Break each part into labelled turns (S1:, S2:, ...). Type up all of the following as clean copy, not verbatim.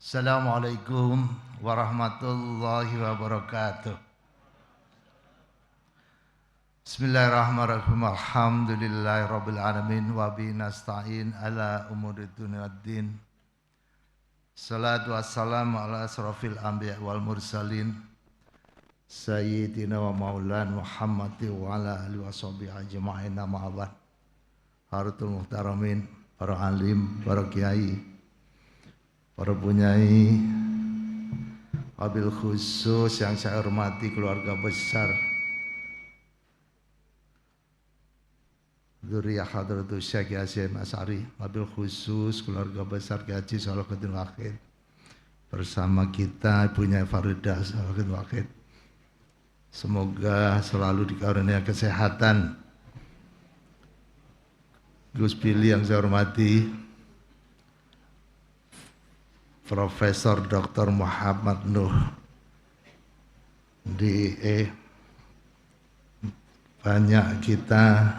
S1: Assalamualaikum warahmatullahi wabarakatuh. Bismillahirrahmanirrahim. Alhamdulillahirabbil alamin wa bihi nasta'in ala umurid dunya waddin. Salatu wassalamu ala asrofil anbiya wal mursalin sayyidina wa maulana Muhammadin wa ala alihi washabihi ajma'in. Amma ba'd. Haratul muhtaramin, para alim, para kiai, para punyai, wabil khusus yang saya hormati keluarga besar Dzurriyyah Hadratus Syekh Hasyim Asy'ari, wabil khusus keluarga besar Kiai Haji Shalahuddin Wahid bersama kita Ibunya Faridah Shalahuddin Wahid. Semoga selalu dikaruniai kesehatan. Gus Billy yang saya hormati, Profesor Dr. Muhammad Nuh DE, banyak kita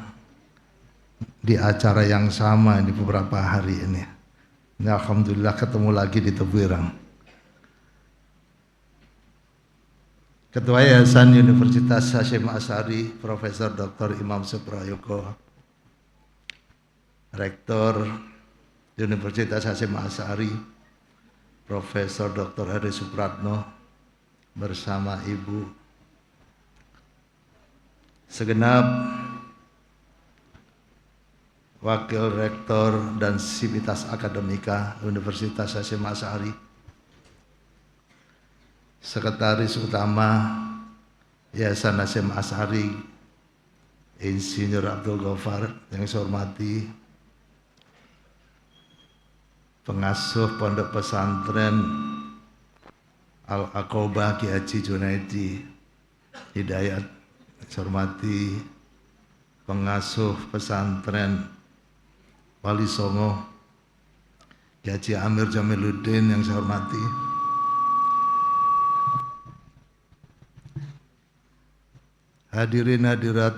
S1: di acara yang sama di beberapa hari ini. Alhamdulillah ketemu lagi di Tebuirang. Ketua Yayasan Universitas Hasyim Asy'ari, Profesor Dr. Imam Suprayogo, Rektor Universitas Hasyim Asy'ari, Profesor Dr. Heri Supratno bersama Ibu, segenap Wakil Rektor dan Sivitas Akademika Universitas Hasyim Asy'ari, Sekretaris Utama Yayasan Hasyim Asy'ari Insinyur Abdul Ghaffar yang saya hormati, Pengasuh Pondok Pesantren Al-Aqobah Kiai Haji Junaidi Hidayat, saya hormati Pengasuh Pesantren Wali Songo Kiai Haji Amir Jamiluddin yang saya hormati, hadirin hadirat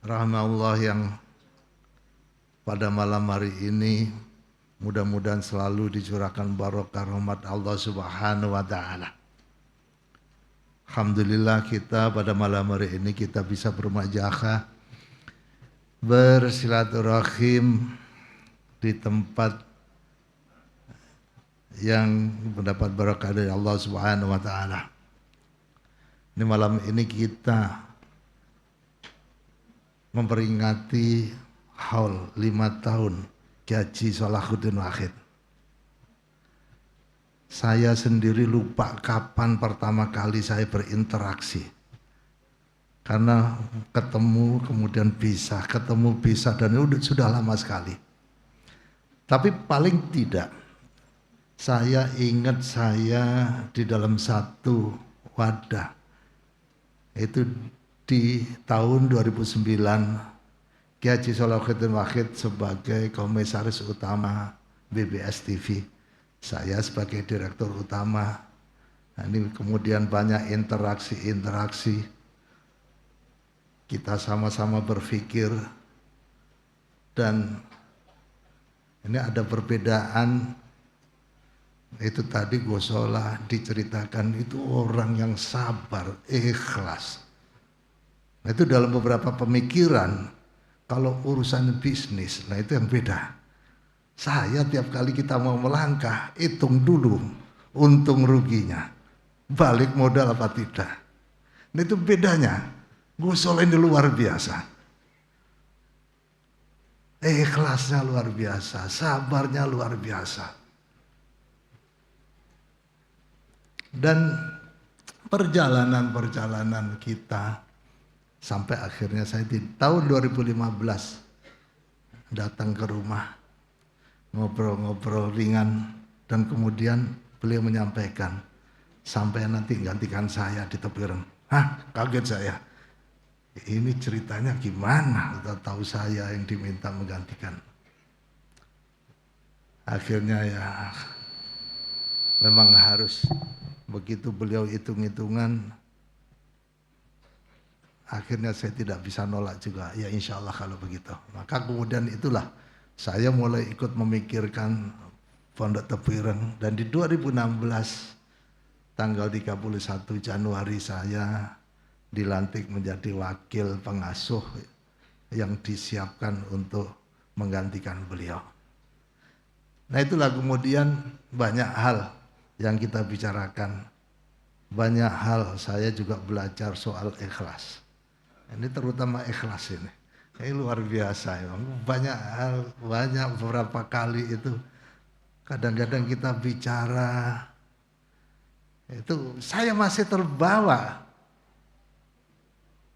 S1: rahmatullah yang pada malam hari ini mudah-mudahan selalu dicurahkan barokah rahmat Allah Subhanahu wa taala. Alhamdulillah kita pada malam hari ini kita bisa bermujaahah, bersilaturahim di tempat yang mendapat barokah dari Allah Subhanahu wa taala. Ini malam ini kita memperingati haul 5 tahun Kiai Haji Shalahuddin Wahid. Saya sendiri lupa kapan pertama kali saya berinteraksi. Karena ketemu kemudian pisah, ketemu pisah, dan itu sudah lama sekali. Tapi paling tidak saya ingat saya di dalam satu wadah. Itu di tahun 2009 Kiai Haji Shalahuddin Wahid sebagai Komisaris Utama BBS TV, saya sebagai Direktur Utama. Nah, ini kemudian banyak interaksi, kita sama-sama berpikir, dan ini ada perbedaan. Itu tadi Gosola diceritakan, itu orang yang sabar, ikhlas. Nah, itu dalam beberapa pemikiran. Kalau urusan bisnis, nah itu yang beda. Saya tiap kali kita mau melangkah, hitung dulu untung ruginya, balik modal apa tidak. Nah itu bedanya. Ghosnola ini luar biasa. Ikhlasnya luar biasa, sabarnya luar biasa. Dan perjalanan kita sampai akhirnya saya di tahun 2015 datang ke rumah, ngobrol-ngobrol ringan, dan kemudian beliau menyampaikan, sampai nanti gantikan saya di Tebuireng. Hah, kaget saya. Ini ceritanya gimana? Tahu saya yang diminta menggantikan. Akhirnya ya memang harus begitu beliau hitung-hitungan. Akhirnya saya tidak bisa nolak juga, ya insya Allah kalau begitu. Maka kemudian itulah saya mulai ikut memikirkan Pondok Tepireng. Dan di 2016 tanggal 31 Januari saya dilantik menjadi wakil pengasuh yang disiapkan untuk menggantikan beliau. Nah itulah kemudian banyak hal yang kita bicarakan. Banyak hal saya juga belajar soal ikhlas. Ini terutama ikhlas ini. Ini luar biasa ya. Banyak hal, banyak beberapa kali itu. Kadang-kadang kita bicara, itu saya masih terbawa.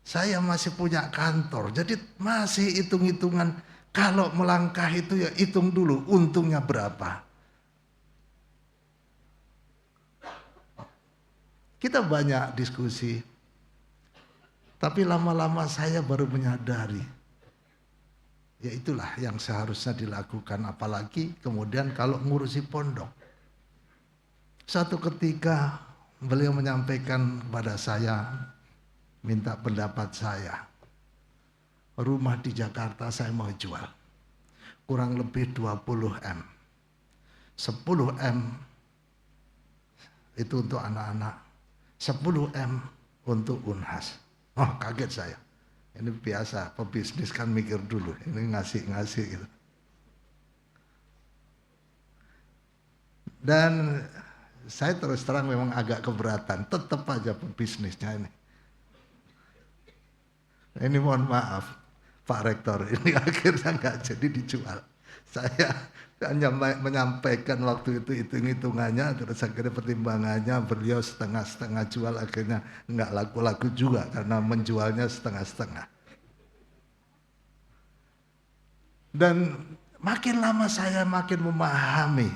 S1: Saya masih punya kantor, jadi masih hitung-hitungan. Kalau melangkah itu ya hitung dulu untungnya berapa. Kita banyak diskusi, tapi lama-lama saya baru menyadari, ya itulah yang seharusnya dilakukan. Apalagi kemudian kalau ngurusi pondok. Satu ketika beliau menyampaikan kepada saya, minta pendapat saya. Rumah di Jakarta saya mau jual. Kurang lebih 20 M. 10 M itu untuk anak-anak. 10 M untuk Unhas. Oh kaget saya. Ini biasa, pebisnis kan mikir dulu. Ini ngasih-ngasih gitu. Dan saya terus terang memang agak keberatan. Tetap aja pebisnisnya ini. Ini mohon maaf Pak Rektor, ini akhirnya nggak jadi dijual. Saya hanya menyampaikan waktu itu hitung-hitungannya, terus akhirnya pertimbangannya beliau setengah-setengah jual, akhirnya nggak laku-laku juga karena menjualnya setengah-setengah. Dan makin lama saya makin memahami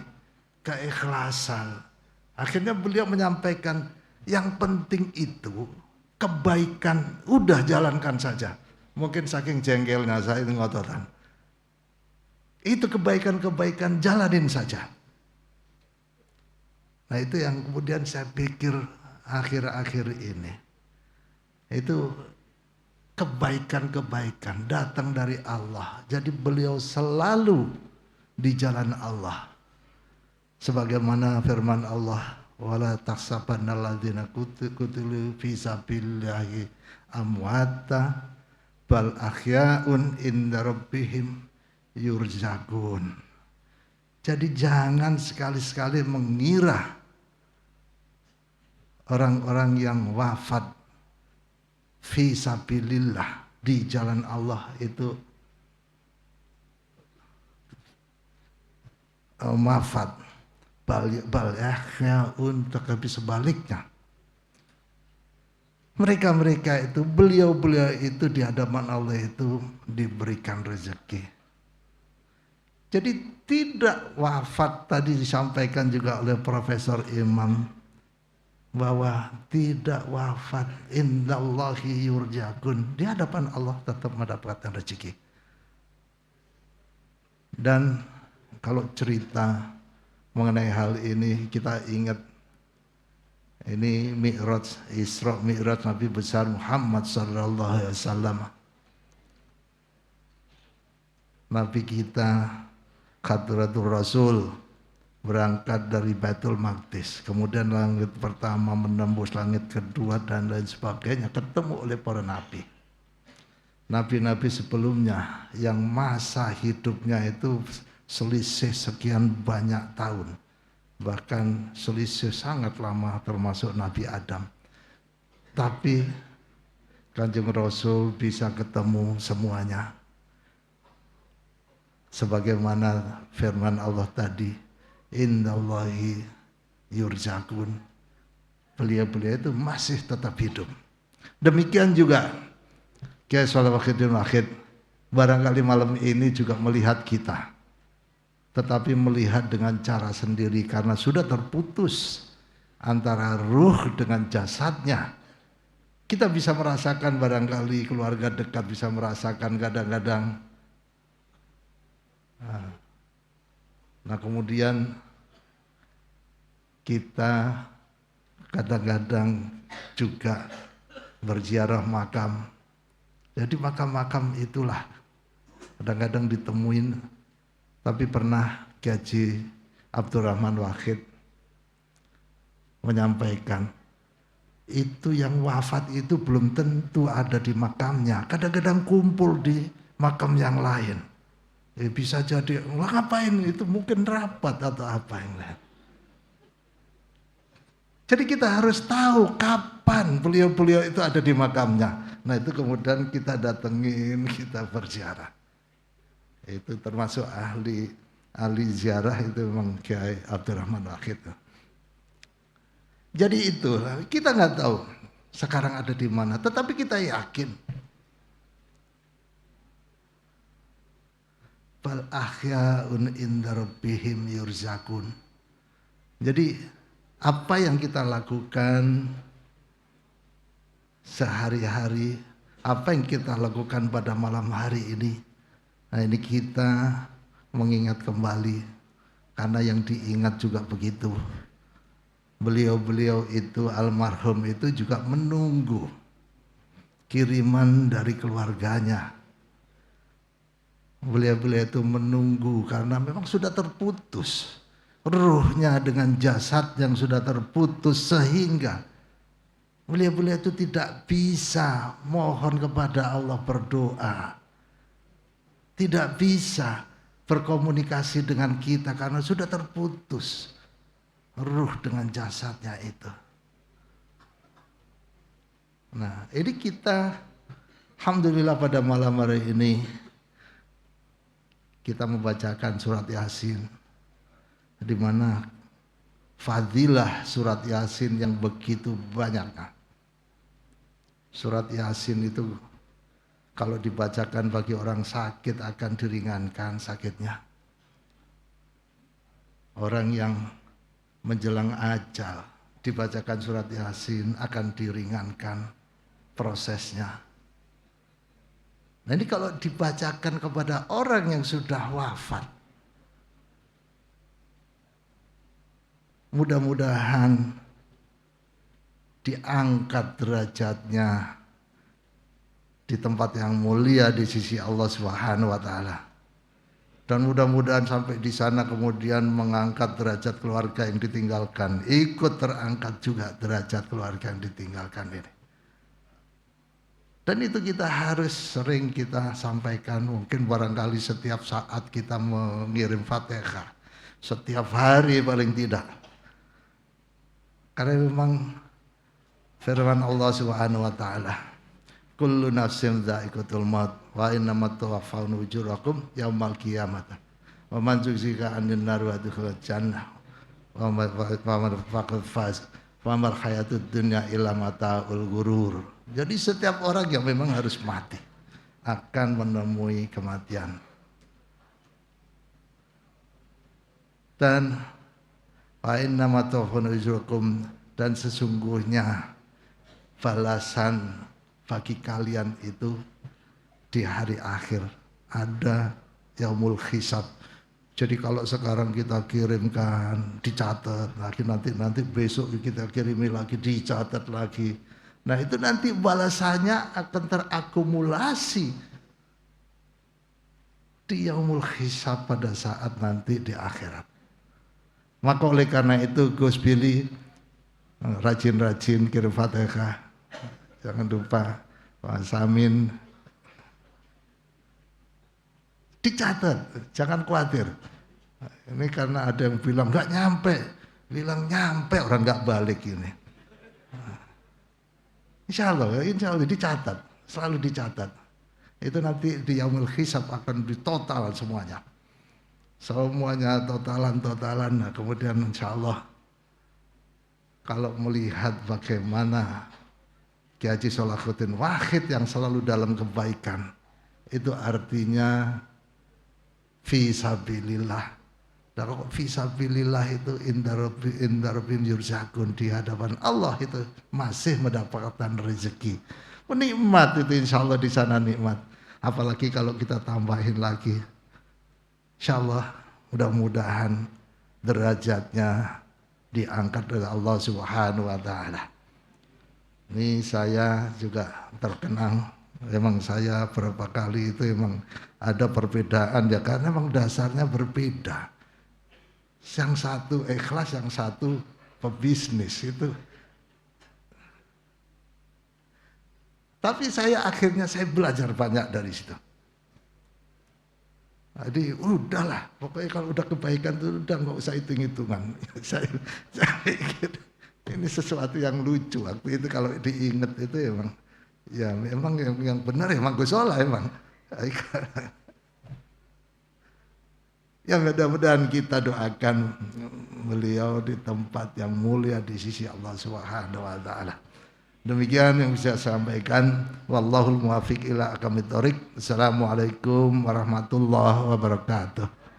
S1: keikhlasan. Akhirnya beliau menyampaikan yang penting itu kebaikan, udah jalankan saja. Mungkin saking jengkelnya saya itu ngototan. Itu kebaikan-kebaikan jalanin saja. Nah itu yang kemudian saya pikir akhir-akhir ini. Itu kebaikan-kebaikan datang dari Allah. Jadi beliau selalu di jalan Allah. Sebagaimana firman Allah, wala tahsabanna alladziina qutilu fi sabilillahi amwata bal ahyaun inda rabbihim yurzaqun. Jadi jangan sekali-sekali mengira orang-orang yang wafat fi sabilillah di jalan Allah itu wafat. Bal ahyaun, tetapi sebaliknya. Mereka-mereka itu, beliau-beliau itu di hadapan Allah itu diberikan rezeki. Jadi tidak wafat, tadi disampaikan juga oleh Profesor Imam, bahwa tidak wafat, indallahi yurjaqun, di hadapan Allah tetap mendapatkan rezeki. Dan kalau cerita mengenai hal ini, kita ingat ini Mi'raj, Isra Mi'raj Nabi besar Muhammad sallallahu alaihi wasallam. Nabi kita Khadratul Rasul berangkat dari Baitul Maqdis, kemudian langit pertama menembus langit kedua dan lain sebagainya, ketemu oleh para nabi. Nabi-nabi sebelumnya yang masa hidupnya itu selisih sekian banyak tahun, bahkan selisih sangat lama termasuk Nabi Adam. Tapi Kanjeng Rasul bisa ketemu semuanya. Sebagaimana firman Allah tadi, indallahi yurzaqun. Beliau-beliau itu masih tetap hidup. Demikian juga Kiai Shalawahiddin Wahid barangkali malam ini juga melihat kita, tetapi melihat dengan cara sendiri karena sudah terputus antara ruh dengan jasadnya. Kita bisa merasakan, barangkali keluarga dekat bisa merasakan kadang-kadang. Nah kemudian kita kadang-kadang juga berziarah makam. Jadi makam-makam itulah kadang-kadang ditemuin. Tapi pernah Kiai Abdurrahman Wahid menyampaikan, itu yang wafat itu belum tentu ada di makamnya, kadang-kadang kumpul di makam yang lain. Bisa jadi, ngapain itu, mungkin rapat atau apa yang lain. Jadi kita harus tahu kapan beliau-beliau itu ada di makamnya. Nah itu kemudian kita datengin, kita berziarah. Itu termasuk ahli ziarah itu memang Kiai Abdurrahman Wahid. Jadi itu kita nggak tahu sekarang ada di mana, tetapi kita yakin bal ahyaun inda rabbihim yurzakun. Jadi apa yang kita lakukan sehari-hari, apa yang kita lakukan pada malam hari ini, nah ini kita mengingat kembali, karena yang diingat juga begitu. Beliau-beliau itu, almarhum itu juga menunggu kiriman dari keluarganya. Beliau-beliau itu menunggu karena memang sudah terputus ruhnya dengan jasad yang sudah terputus, sehingga beliau-beliau itu tidak bisa mohon kepada Allah berdoa, tidak bisa berkomunikasi dengan kita karena sudah terputus ruh dengan jasadnya itu. Nah ini kita alhamdulillah pada malam hari ini kita membacakan surat Yasin, di mana fadilah surat Yasin yang begitu banyak. Surat Yasin itu kalau dibacakan bagi orang sakit akan diringankan sakitnya. Orang yang menjelang ajal dibacakan surat Yasin akan diringankan prosesnya. Nah ini kalau dibacakan kepada orang yang sudah wafat, mudah-mudahan diangkat derajatnya di tempat yang mulia di sisi Allah Subhanahu wa taala. Dan mudah-mudahan sampai di sana kemudian mengangkat derajat keluarga yang ditinggalkan, ikut terangkat juga derajat keluarga yang ditinggalkan ini. Dan itu kita harus sering kita sampaikan, mungkin barangkali setiap saat kita mengirim Fatihah, setiap hari paling tidak. Karena memang firman Allah Subhanahu wa taala, kullu nafsin dha'iqatul maut wa innamat tuwaffawna ujurakum yaumal qiyamah. Wa man zuhziha 'anil nar wa adkhilal jannah wa man faqad faz. Wa mal hayatud dunya illa mata'ul ghurur. Jadi setiap orang yang memang harus mati akan menemui kematian. Dan wa innama tuwaffawna ujurakum, dan sesungguhnya balasan bagi kalian itu di hari akhir ada yaumul hisab. Jadi kalau sekarang kita kirimkan dicatat lagi, nanti besok kita kirimi lagi dicatat lagi. Nah itu nanti balasannya akan terakumulasi di yaumul hisab pada saat nanti di akhirat. Maka oleh karena itu Gus Billy rajin-rajin kirim Fatihah. Jangan lupa Pak Samin dicatat, jangan khawatir. Ini karena ada yang bilang nggak nyampe, bilang nyampe orang nggak balik ini. Insya Allah dicatat, selalu dicatat. Itu nanti di yaumul hisab akan ditotal semuanya. Semuanya totalan. Nah, kemudian insya Allah kalau melihat bagaimana Kiai Haji Sholahuddin Wahid yang selalu dalam kebaikan, itu artinya fisabilillah. Dan kalau fisabilillah itu indarobim yurzakun, di hadapan Allah itu masih mendapatkan rezeki. Nikmat itu insya Allah di sana nikmat. Apalagi kalau kita tambahin lagi, insya Allah mudah-mudahan derajatnya diangkat oleh Allah Subhanahu wa taala. Ini saya juga terkenang, memang saya berapa kali itu memang ada perbedaan ya, karena memang dasarnya berbeda. Yang satu ikhlas, yang satu pebisnis itu. Tapi akhirnya saya belajar banyak dari situ. Jadi udahlah, pokoknya kalau udah kebaikan itu udah nggak usah hitung-hitungan. saya pikir ini sesuatu yang lucu waktu itu kalau diingat itu emang ya memang yang benar emang Gus Solah emang. Ya mudah-mudahan kita doakan beliau di tempat yang mulia di sisi Allah Subhanahu wa taala. Demikian yang bisa saya sampaikan. Wallahul muwaffiq ila aqwamit thoriq. Assalamualaikum warahmatullahi wabarakatuh.